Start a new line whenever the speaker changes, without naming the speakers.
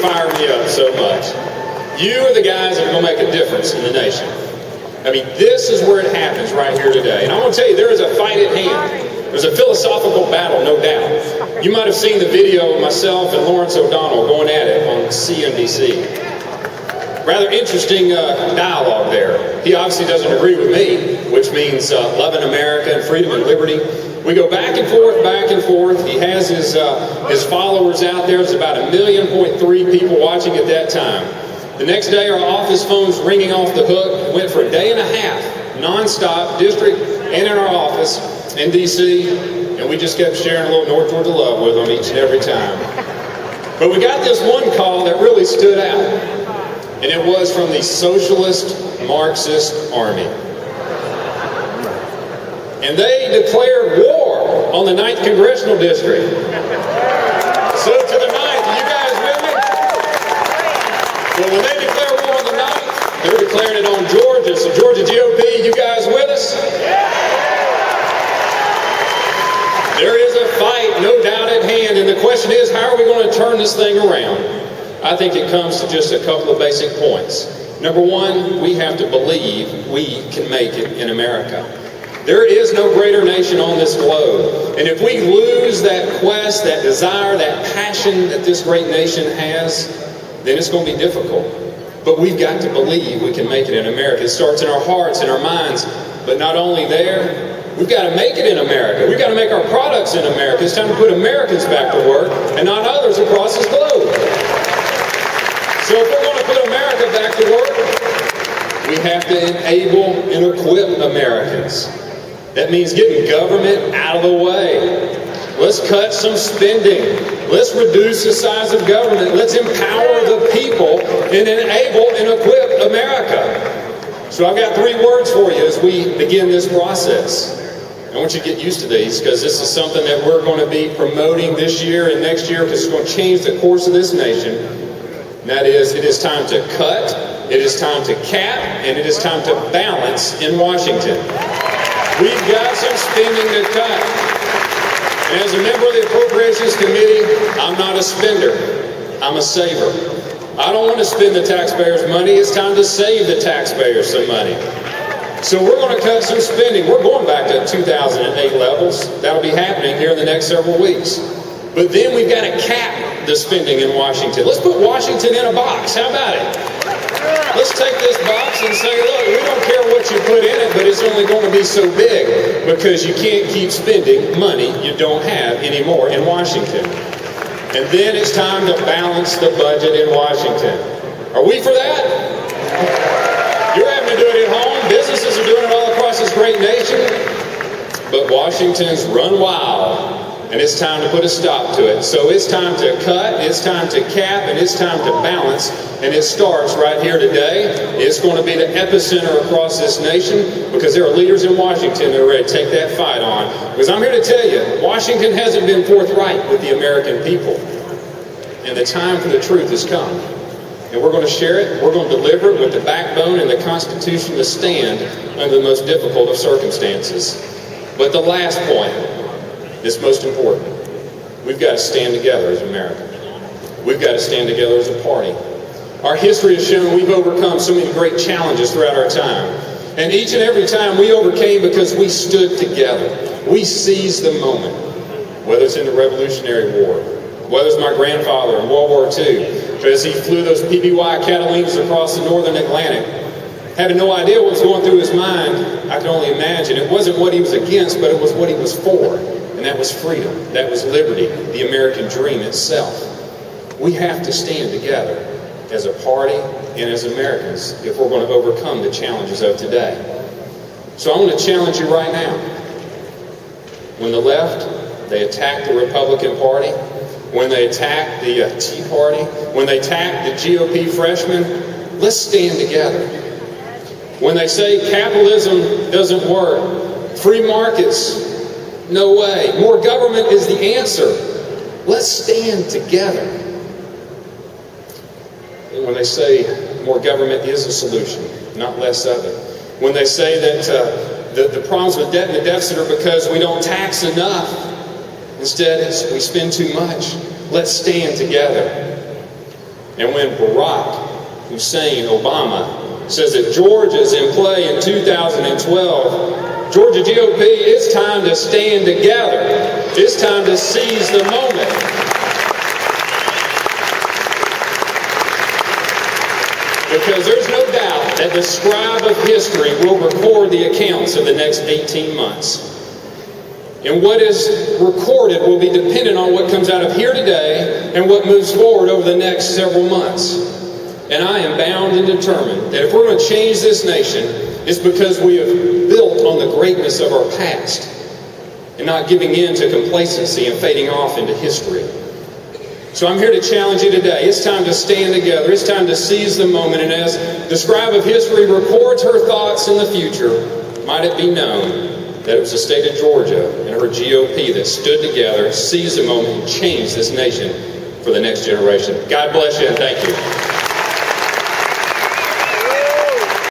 fire me up so much. You are the guys that are going to make a difference in the nation. I mean, this is where it happens right here today. And I'm going to tell you, there is a fight at hand. There's a philosophical battle, no doubt. You might have seen the video of myself and Lawrence O'Donnell going at it on CNBC. Rather interesting dialogue there. He obviously doesn't agree with me, which means loving America and freedom and liberty. We go back and forth, back and forth. He has his followers out there. There's about 1.3 million people watching at that time. The next day, our office phones ringing off the hook. Went for a day and a half, non-stop, district and in our office in D.C., and we just kept sharing a little North Georgia love with them each and every time. But we got this one call that really stood out, and it was from the Socialist Marxist Army. And they declared war on the 9th Congressional District. So to the 9th, are you guys with me? Well, when they declare war on the 9th, they're declaring it on Georgia. So Georgia GOP, you guys with us? There is a fight, no doubt, at hand, and the question is, how are we going to turn this thing around? I think it comes to just a couple of basic points. Number one, we have to believe we can make it in America. There is no greater nation on this globe, and if we lose that quest, that desire, that passion that this great nation has, then it's going to be difficult. But we've got to believe we can make it in America. It starts in our hearts and our minds, but not only there, we've got to make it in America. We've got to make our products in America. It's time to put Americans back to work and not others across this globe. So if we're going to put America back to work, we have to enable and equip Americans. That means getting government out of the way. Let's cut some spending. Let's reduce the size of government. Let's empower the people and enable and equip America. So I've got 3 words for you as we begin this process. I want you to get used to these because this is something that we're going to be promoting this year and next year because it's going to change the course of this nation. And that is, it is time to cut, it is time to cap, and it is time to balance in Washington. We've got some spending to cut. And as a member of the Appropriations Committee, I'm not a spender, I'm a saver. I don't want to spend the taxpayers' money. It's time to save the taxpayers some money. So we're going to cut some spending. We're going back to 2008 levels. That'll be happening here in the next several weeks. But then we've got to cap the spending in Washington. Let's put Washington in a box. How about it? Let's take this box and say, look, we don't care what you put in it, but it's only going to be so big because you can't keep spending money you don't have anymore in Washington. And then it's time to balance the budget in Washington. Are we for that? You're having to do it at home. Businesses are doing it all across this great nation. But Washington's run wild. And it's time to put a stop to it. So it's time to cut, it's time to cap, and it's time to balance. And it starts right here today. It's going to be the epicenter across this nation because there are leaders in Washington that are ready to take that fight on. Because I'm here to tell you, Washington hasn't been forthright with the American people. And the time for the truth has come. And we're going to share it, we're going to deliver it with the backbone and the Constitution to stand under the most difficult of circumstances. But the last point is most important. We've got to stand together as America. We've got to stand together as a party. Our history has shown we've overcome so many great challenges throughout our time. And each and every time we overcame because we stood together. We seized the moment. Whether it's in the Revolutionary War, whether it's my grandfather in World War II, as he flew those PBY Catalinas across the northern Atlantic, having no idea what was going through his mind, I can only imagine. It wasn't what he was against, but it was what he was for. And that was freedom. That was liberty, the American dream itself. We have to stand together as a party and as Americans if we're going to overcome the challenges of today. So I want to challenge you right now. When the left, they attack the Republican Party, when they attack the Tea Party, when they attack the GOP freshmen, let's stand together. When they say capitalism doesn't work, free markets, no way, more government is the answer, let's stand together. And when they say more government is a solution, not less of it. When they say that the problems with debt and the deficit are because we don't tax enough, instead we spend too much, let's stand together. And when Barack Hussein Obama says that Georgia's in play in 2012, Georgia GOP, it's time to stand together. It's time to seize the moment. Because there's no doubt that the scribe of history will record the accounts of the next 18 months. And what is recorded will be dependent on what comes out of here today and what moves forward over the next several months. And I am bound and determined that if we're going to change this nation, it's because we have built on the greatness of our past and not giving in to complacency and fading off into history. So I'm here to challenge you today. It's time to stand together. It's time to seize the moment. And as the scribe of history records her thoughts in the future, might it be known that it was the state of Georgia and her GOP that stood together, seized the moment, and changed this nation for the next generation. God bless you and thank you.